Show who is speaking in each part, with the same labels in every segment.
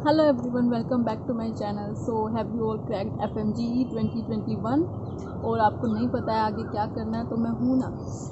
Speaker 1: Hello everyone, welcome back to my channel. So have you all cracked FMGE 2021? और आपको नहीं पता है आगे क्या करना है तो मैं हूँ ना.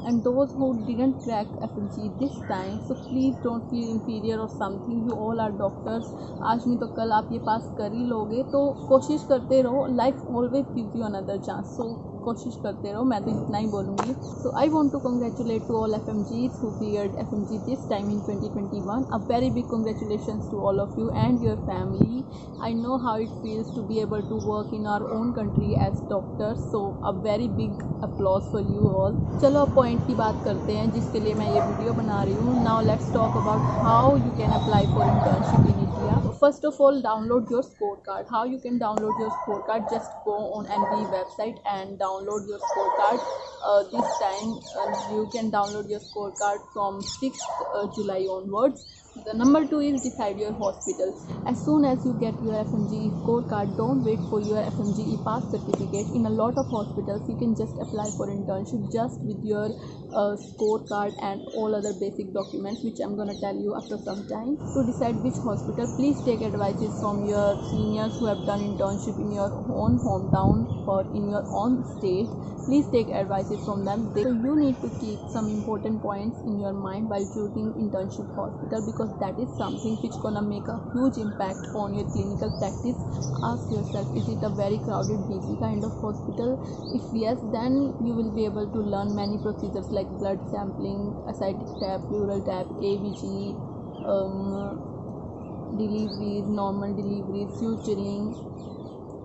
Speaker 1: And those who didn't crack FMGE this time, so please don't feel inferior or something. You all are doctors. आज नहीं तो कल आप ये पास कर ही लोगे, तो कोशिश करते रहो. Life always gives you another chance. So कोशिश करते रहो, मैं तो इतना ही बोलूँगी. So I want to congratulate to all FMGs who cleared FMG this time in 2021. A very big congratulations to all of you and your family. I know how it feels to be able to work in our own country as doctors. So a very big applause for you all. चलो अब point की बात करते हैं जिसके लिए मैं ये वीडियो बना रही हूँ. Now let's talk about how you can apply for internship in India. First of all, download your scorecard. How you can download your scorecard? Just go on NB website and download your scorecard. This time you can download your scorecard from 6th July onwards. The number 2 is decide your hospital. As soon as you get your FMGE scorecard, don't wait for your FMGE pass certificate. In a lot of hospitals, you can just apply for internship just with your scorecard and all other basic documents, which I'm gonna tell you after some time. To decide which hospital, please take advices from your seniors who have done internship in your own hometown or in your own state. Please take advices from them. So you need to keep some important points in your mind while choosing internship hospital, because that is something which gonna make a huge impact on your clinical practice. Ask yourself, is it a very crowded, busy kind of hospital? If yes, then you will be able to learn many procedures like blood sampling, ascitic tap, pleural tap, ABG, deliveries, normal deliveries, suturing,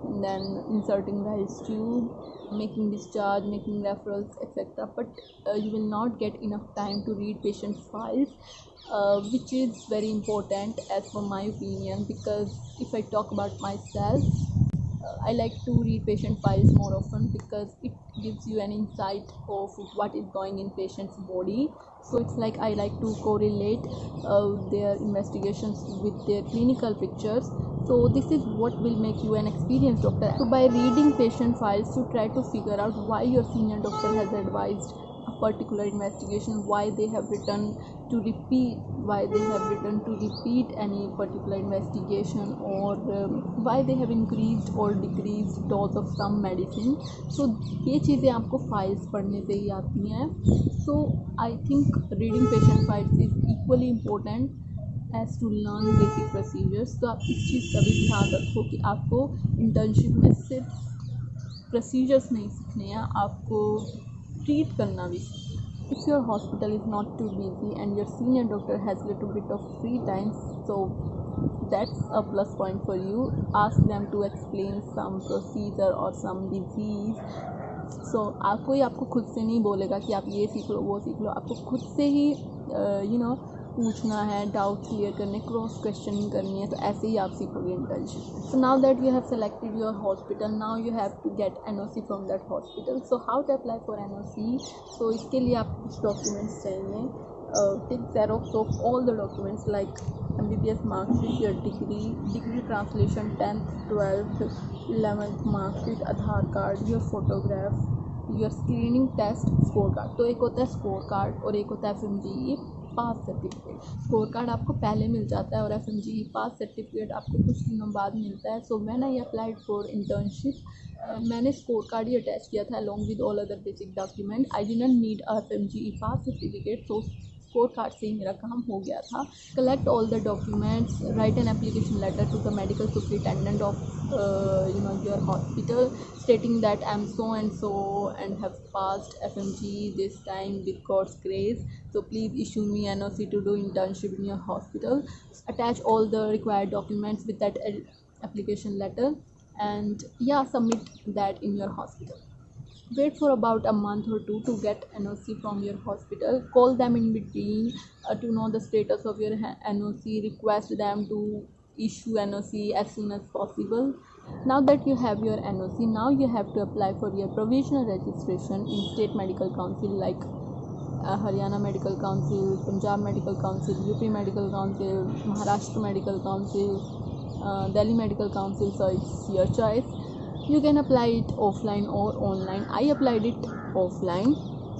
Speaker 1: and then inserting the tube, making discharge, making referrals, etc. But you will not get enough time to read patients' files, which is very important as per my opinion, because if I talk about myself, I like to read patient files more often because it gives you an insight of what is going in patient's body. So it's like I like to correlate their investigations with their clinical pictures. So this is what will make you an experienced doctor. So by reading patient files, you try to figure out why your senior doctor has advised a particular investigation, why they have written to repeat any particular investigation, or why they have increased or decreased dose of some medicine. So ये चीज़ें आपको files पढ़ने से ही आती हैं. So I think reading patient files is equally important as to learn basic procedures. तो आप इस चीज़ का भी ध्यान रखो कि आपको इंटर्नशिप में सिर्फ प्रोसीजर्स नहीं सीखने हैं, आपको ट्रीट करना भी. If your hospital is not too busy and your senior doctor has little bit of free time, so that's a plus point for you. Ask them to explain some procedure or some disease. So कोई आपको खुद से नहीं बोलेगा कि आप ये सीख लो वो सीख लो. आपको खुद से ही पूछना है, डाउट क्लियर करने, क्रॉस क्वेश्चनिंग करनी है. तो ऐसे ही आप सीखोगे internship. So now that you have selected your hospital, now you have to get NOC from that hospital. So how to apply for NOC? So इसके लिए आपको कुछ डॉक्यूमेंट्स चाहिए. Take xerox of all the documents like MBBS marksheet, your degree translation, 10th 12th 11th marksheet, Aadhaar card, your photograph, your screening test, score card. तो एक होता है score card और एक होता है FMGE pass certificate. Score card आपको पहले मिल जाता है और FMGE पास सर्टिफिकेट आपको कुछ दिनों बाद मिलता है. So when I applied for internship, मैंने स्कोर कार्ड ही अटैच किया था along with all other basic document. I didn't need FMGE pass certificate, so score card से ही मेरा काम हो गया था. Collect all the documents, write an application letter to the medical superintendent of your hospital stating that I'm so and have passed FMGE this time with God's grace, so please issue me NOC to do internship in your hospital. Attach all the required documents with that application letter and submit that in your hospital. Wait for about a month or two to get NOC from your hospital. Call them in between to know the status of your NOC. Request them to issue NOC as soon as possible. Now that you have your NOC, now you have to apply for your provisional registration in state medical council like Haryana Medical Council, Punjab Medical Council, UP Medical Council, Maharashtra Medical Council, Delhi Medical Council. So it's your choice. You can apply it offline or online. I applied it offline.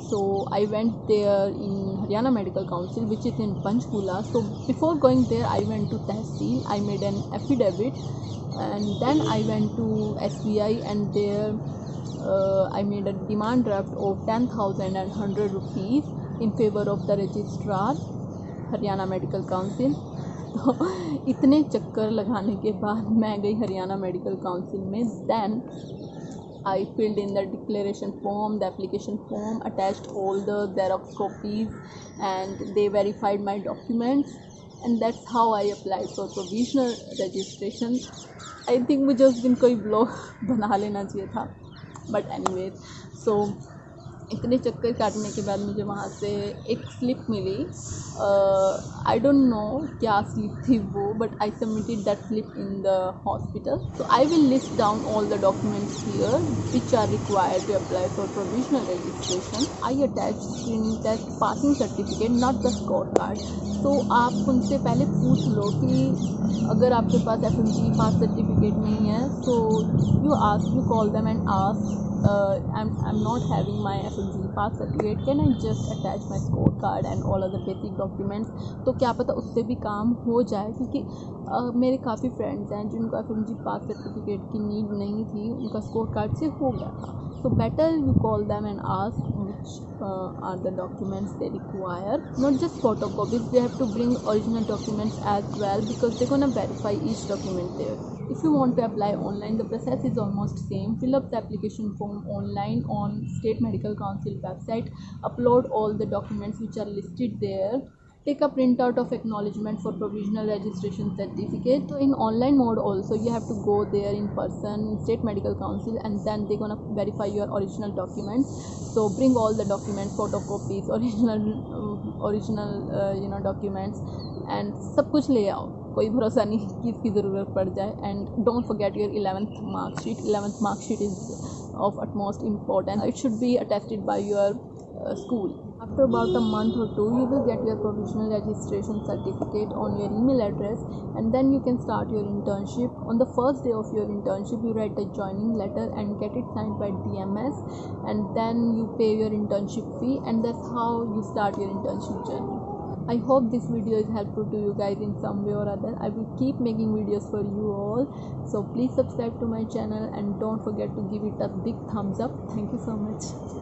Speaker 1: So I went there in Haryana Medical Council, which is in Panchkula. So before going there, I went to Tehsil, I made an affidavit, and then I went to SBI, and there I made a demand draft of 10,100 rupees in favor of the registrar Haryana Medical Council. तो इतने चक्कर लगाने के बाद मैं गई Haryana medical council में. Then I filled in the declaration form, the application form, attached all the Xerox copies, and they verified my documents, and that's how I applied for provisional registration. I think मुझे उस दिन कोई blog बना लेना चाहिए था, but anyway, so इतने चक्कर काटने के बाद मुझे वहाँ से एक स्लिप मिली. आई डोंट नो क्या स्लिप थी वो, but I submitted that slip in the hospital. So I will list down all the documents here which are required to apply for provisional registration. I attach screening test passing certificate, not the score card. तो आप उनसे पहले पूछ लो कि अगर आपके पास FMG पास certificate नहीं है, so you call them and ask, I'm not having my FMG pass certificate, can I just attach my scorecard and all other basic documents. तो क्या पता उससे भी काम हो जाए, क्योंकि मेरे काफ़ी फ्रेंड्स हैं जिनको FMG पास सर्टिफिकेट की नीड नहीं थी, उनका स्कोर कार्ड से हो गया था. So better you call them and ask which are the documents they require. Not just photocopies, they have to bring original documents as well, because they're gonna verify each document there. If you want to apply online, the process is almost same. Fill up the application form online on State Medical Council website. Upload all the documents which are listed there. Take a printout of acknowledgement for provisional registration certificate. So in online mode also, you have to go there in person, State Medical Council, and then they're gonna verify your original documents. So bring all the documents, photocopies, original documents, and सब कुछ ले आओ. कोई भरोसा नहीं कि इसकी ज़रूरत पड़ जाए. And don't forget your 11th mark sheet. 11th mark sheet is of utmost importance. It should be attested by your school. After about a month or 2, you will get your provisional registration certificate on your email address, and then you can start your internship. On the first day of your internship, you write a joining letter and get it signed by DMS, and then you pay your internship fee, and that's how you start your internship journey. I hope this video is helpful to you guys in some way or other. I will keep making videos for you all, so please subscribe to my channel and don't forget to give it a big thumbs up. Thank you so much.